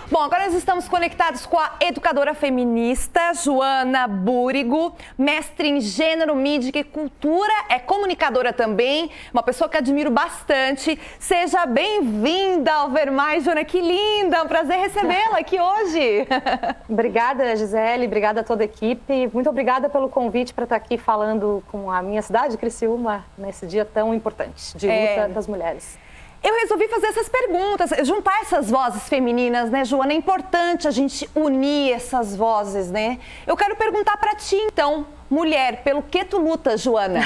Bom, agora nós estamos conectados com a educadora feminista Joana Búrigo, mestre em gênero, mídia e cultura, é comunicadora também, uma pessoa que admiro bastante. Seja bem-vinda ao Ver Mais, Joana, que linda, é um prazer recebê-la aqui hoje. Obrigada, Gisele, obrigada a toda a equipe, muito obrigada pelo convite para estar aqui falando com a minha cidade, Criciúma, nesse dia tão importante de luta das mulheres. Eu resolvi fazer essas perguntas, juntar essas vozes femininas, né, Joana? É importante a gente unir essas vozes, né? Eu quero perguntar para ti, então, mulher, pelo que tu luta, Joana?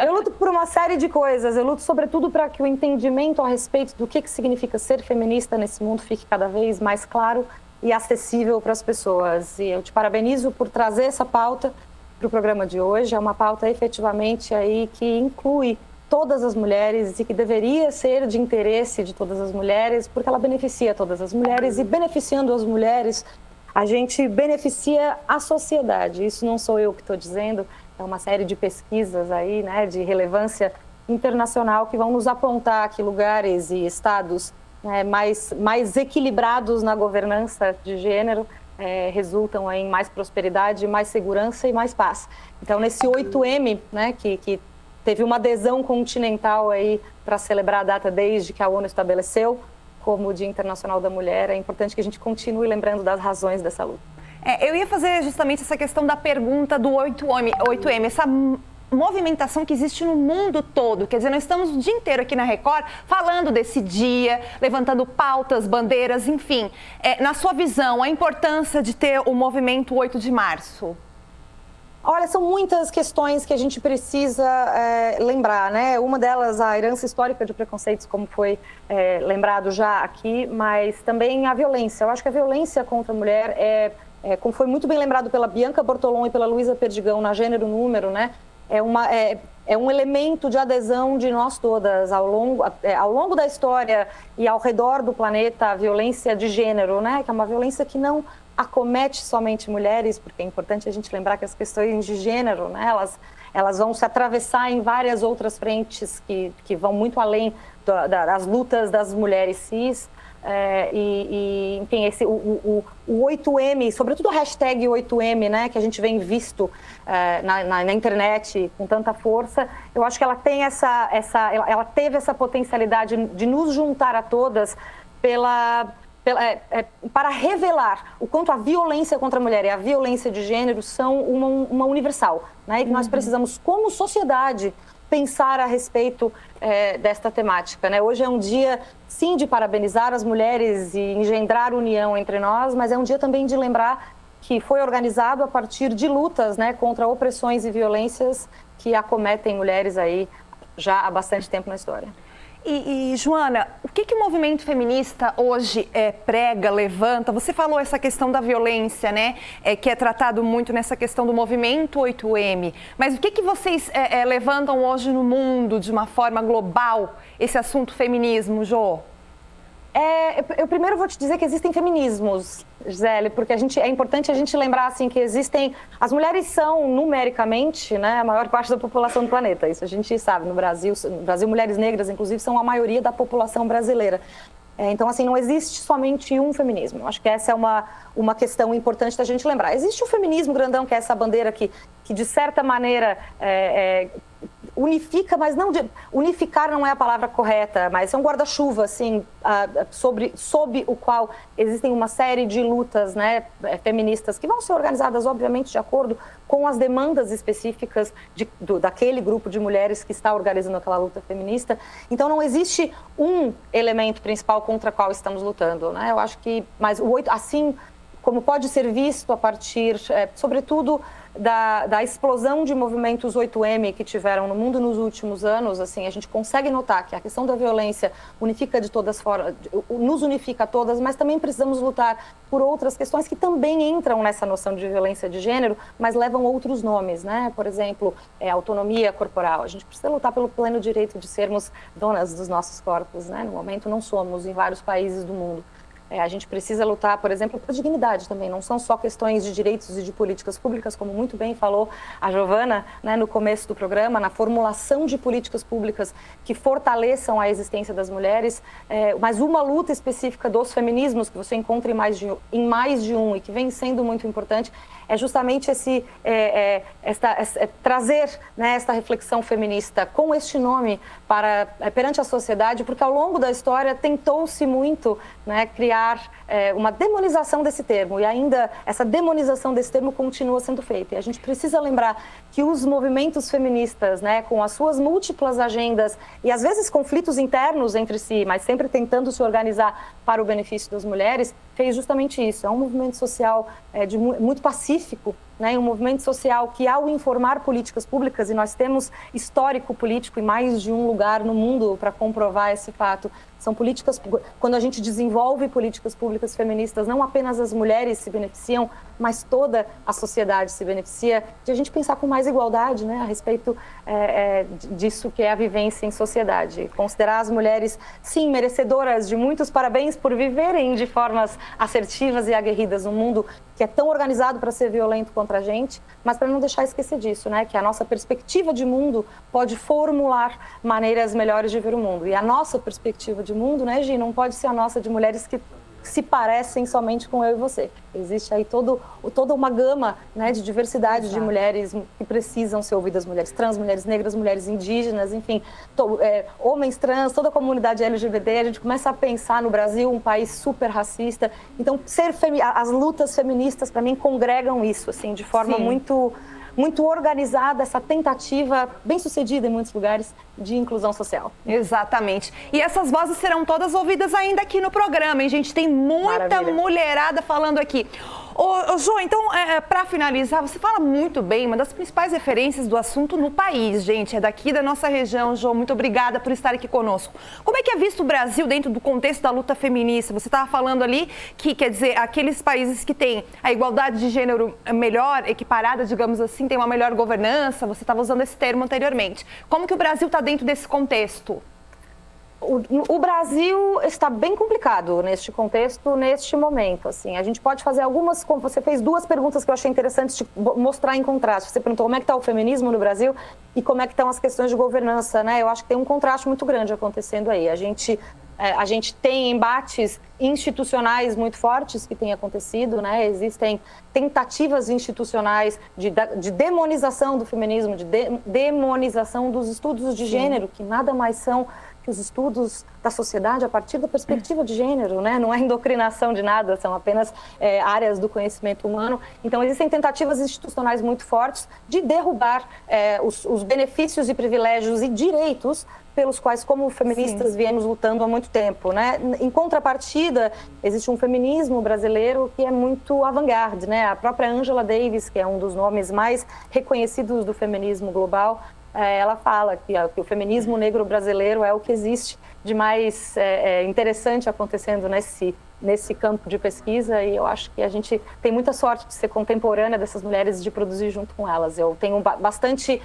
Eu luto por uma série de coisas. Eu luto, sobretudo, para que o entendimento a respeito do que significa ser feminista nesse mundo fique cada vez mais claro e acessível para as pessoas. E eu te parabenizo por trazer essa pauta para o programa de hoje. É uma pauta, efetivamente, aí que inclui todas as mulheres e que deveria ser de interesse de todas as mulheres, porque ela beneficia todas as mulheres e, beneficiando as mulheres, a gente beneficia a sociedade. Isso não sou eu que estou dizendo, é uma série de pesquisas aí, né, de relevância internacional que vão nos apontar que lugares e estados, né, mais equilibrados na governança de gênero resultam em mais prosperidade, mais segurança e mais paz. Então, nesse 8M, né, que teve uma adesão continental aí para celebrar a data desde que a ONU estabeleceu como o Dia Internacional da Mulher. É importante que a gente continue lembrando das razões dessa luta. Eu ia fazer justamente essa questão da pergunta do 8M, essa movimentação que existe no mundo todo. Quer dizer, nós estamos o dia inteiro aqui na Record falando desse dia, levantando pautas, bandeiras, enfim. Na sua visão, a importância de ter o movimento 8 de março? Olha, são muitas questões que a gente precisa lembrar, né? Uma delas, a herança histórica de preconceitos, como foi lembrado já aqui, mas também a violência. Eu acho que a violência contra a mulher como foi muito bem lembrado pela Bianca Bortolom e pela Luísa Perdigão na Gênero Número, né? É um elemento de adesão de nós todas ao longo da história e ao redor do planeta, a violência de gênero, né? Que é uma violência que não acomete somente mulheres, porque é importante a gente lembrar que as questões de gênero, né, elas vão se atravessar em várias outras frentes que vão muito além das lutas das mulheres cis. Enfim, o 8M, sobretudo a hashtag 8M, né, que a gente vem visto na internet com tanta força, eu acho que ela tem ela teve essa potencialidade de nos juntar a todas para revelar o quanto a violência contra a mulher e a violência de gênero são uma universal, né? E que nós precisamos, como sociedade, pensar a respeito desta temática, né? Hoje é um dia, sim, de parabenizar as mulheres e engendrar união entre nós, mas é um dia também de lembrar que foi organizado a partir de lutas, né, contra opressões e violências que acometem mulheres aí já há bastante tempo na história. E Joana, o que o movimento feminista hoje prega, levanta? Você falou essa questão da violência, né? Que é tratado muito nessa questão do movimento 8M. Mas o que vocês levantam hoje no mundo, de uma forma global, esse assunto feminismo, Jô? Eu primeiro vou te dizer que existem feminismos, Gisele, porque é importante a gente lembrar assim, que existem... As mulheres são, numericamente, né, a maior parte da população do planeta. Isso a gente sabe. No Brasil, mulheres negras, inclusive, são a maioria da população brasileira. Então, assim, não existe somente um feminismo. Eu acho que essa é uma questão importante da gente lembrar. Existe o feminismo grandão, que é essa bandeira que de certa maneira... unifica, mas unificar não é a palavra correta, mas é um guarda-chuva, assim, sob o qual existem uma série de lutas, né, feministas que vão ser organizadas, obviamente, de acordo com as demandas específicas daquele grupo de mulheres que está organizando aquela luta feminista. Então, não existe um elemento principal contra o qual estamos lutando, né? Eu acho que, mas o 8, assim como pode ser visto a partir, sobretudo, da explosão de movimentos 8M que tiveram no mundo nos últimos anos, assim, a gente consegue notar que a questão da violência unifica de todas formas, nos unifica a todas, mas também precisamos lutar por outras questões que também entram nessa noção de violência de gênero, mas levam outros nomes, né? Por exemplo, autonomia corporal. A gente precisa lutar pelo pleno direito de sermos donas dos nossos corpos, né? No momento não somos em vários países do mundo. A gente precisa lutar, por exemplo, por dignidade também. Não são só questões de direitos e de políticas públicas, como muito bem falou a Giovana, né, no começo do programa, na formulação de políticas públicas que fortaleçam a existência das mulheres, mas uma luta específica dos feminismos, que você encontra em mais de um e que vem sendo muito importante, é justamente trazer, né, esta reflexão feminista com este nome perante a sociedade, porque ao longo da história tentou-se muito, né, criar uma demonização desse termo, e ainda essa demonização desse termo continua sendo feita. E a gente precisa lembrar que os movimentos feministas, né, com as suas múltiplas agendas e às vezes conflitos internos entre si, mas sempre tentando se organizar para o benefício das mulheres, fez justamente isso. É um movimento social muito pacífico, né, um movimento social que, ao informar políticas públicas, e nós temos histórico político em mais de um lugar no mundo para comprovar esse fato, são políticas, quando a gente desenvolve políticas públicas feministas, não apenas as mulheres se beneficiam, mas toda a sociedade se beneficia, de a gente pensar com mais igualdade, né, a respeito disso que é a vivência em sociedade. Considerar as mulheres, sim, merecedoras de muitos parabéns por viverem de formas assertivas e aguerridas num mundo que é tão organizado para ser violento contra a gente, mas para não deixar esquecer disso, né, que a nossa perspectiva de mundo pode formular maneiras melhores de ver o mundo. E a nossa perspectiva de mundo, né, Gi, não pode ser a nossa de mulheres que se parecem somente com eu e você. Existe aí toda uma gama, né, de diversidade de mulheres que precisam ser ouvidas, mulheres trans, mulheres negras, mulheres indígenas, enfim, homens trans, toda a comunidade LGBT. A gente começa a pensar no Brasil, um país super racista. Então, as lutas feministas, para mim, congregam isso, assim, de forma muito organizada, essa tentativa, bem sucedida em muitos lugares, de inclusão social. Exatamente. E essas vozes serão todas ouvidas ainda aqui no programa, hein, gente? Tem muita mulherada falando aqui. Ô, Jô, então, para finalizar, você fala muito bem, uma das principais referências do assunto no país, gente, é daqui da nossa região. Jô, muito obrigada por estar aqui conosco. Como é que é visto o Brasil dentro do contexto da luta feminista? Você estava falando ali que, quer dizer, aqueles países que têm a igualdade de gênero melhor, equiparada, digamos assim, tem uma melhor governança, você estava usando esse termo anteriormente. Como que o Brasil está dentro desse contexto? O Brasil está bem complicado neste contexto, neste momento. Assim, a gente pode fazer algumas... Como você fez duas perguntas que eu achei interessantes de mostrar em contraste. Você perguntou como é que está o feminismo no Brasil e como é que estão as questões de governança, né? Eu acho que tem um contraste muito grande acontecendo aí. A gente tem embates institucionais muito fortes que têm acontecido, né? Existem tentativas institucionais de demonização do feminismo, de demonização dos estudos de gênero, que nada mais são que os estudos da sociedade a partir da perspectiva de gênero, né? Não é indoctrinação de nada, são apenas áreas do conhecimento humano. Então, existem tentativas institucionais muito fortes de derrubar os benefícios e privilégios e direitos pelos quais, como feministas, viemos lutando há muito tempo, né? Em contrapartida, existe um feminismo brasileiro que é muito avant-garde, né? A própria Angela Davis, que é um dos nomes mais reconhecidos do feminismo global, ela fala que o feminismo negro brasileiro é o que existe de mais interessante acontecendo nesse campo de pesquisa, e eu acho que a gente tem muita sorte de ser contemporânea dessas mulheres e de produzir junto com elas. Eu tenho bastante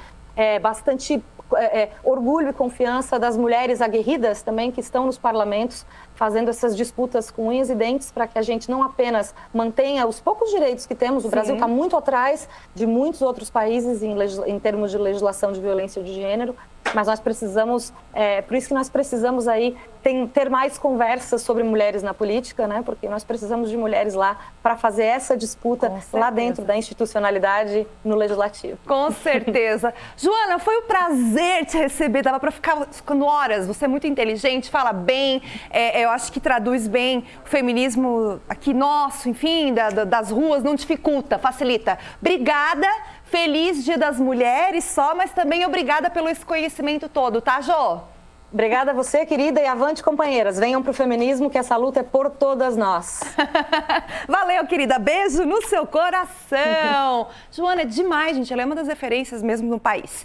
orgulho e confiança das mulheres aguerridas também que estão nos parlamentos fazendo essas disputas com unhas e dentes para que a gente não apenas mantenha os poucos direitos que temos. O Brasil está muito atrás de muitos outros países em termos de legislação de violência de gênero, mas nós precisamos, por isso que nós precisamos aí ter mais conversas sobre mulheres na política, né? Porque nós precisamos de mulheres lá para fazer essa disputa lá dentro da institucionalidade no legislativo. Com certeza. Joana, foi um prazer te receber, dava para ficar ficando horas, você é muito inteligente, fala bem, eu acho que traduz bem o feminismo aqui nosso, enfim, das ruas, não dificulta, facilita. Obrigada. Feliz Dia das Mulheres só, mas também obrigada pelo esse conhecimento todo, tá, Jô? Obrigada a você, querida, e avante, companheiras. Venham pro feminismo, que essa luta é por todas nós. Valeu, querida. Beijo no seu coração. Joana, é demais, gente. Ela é uma das referências mesmo no país.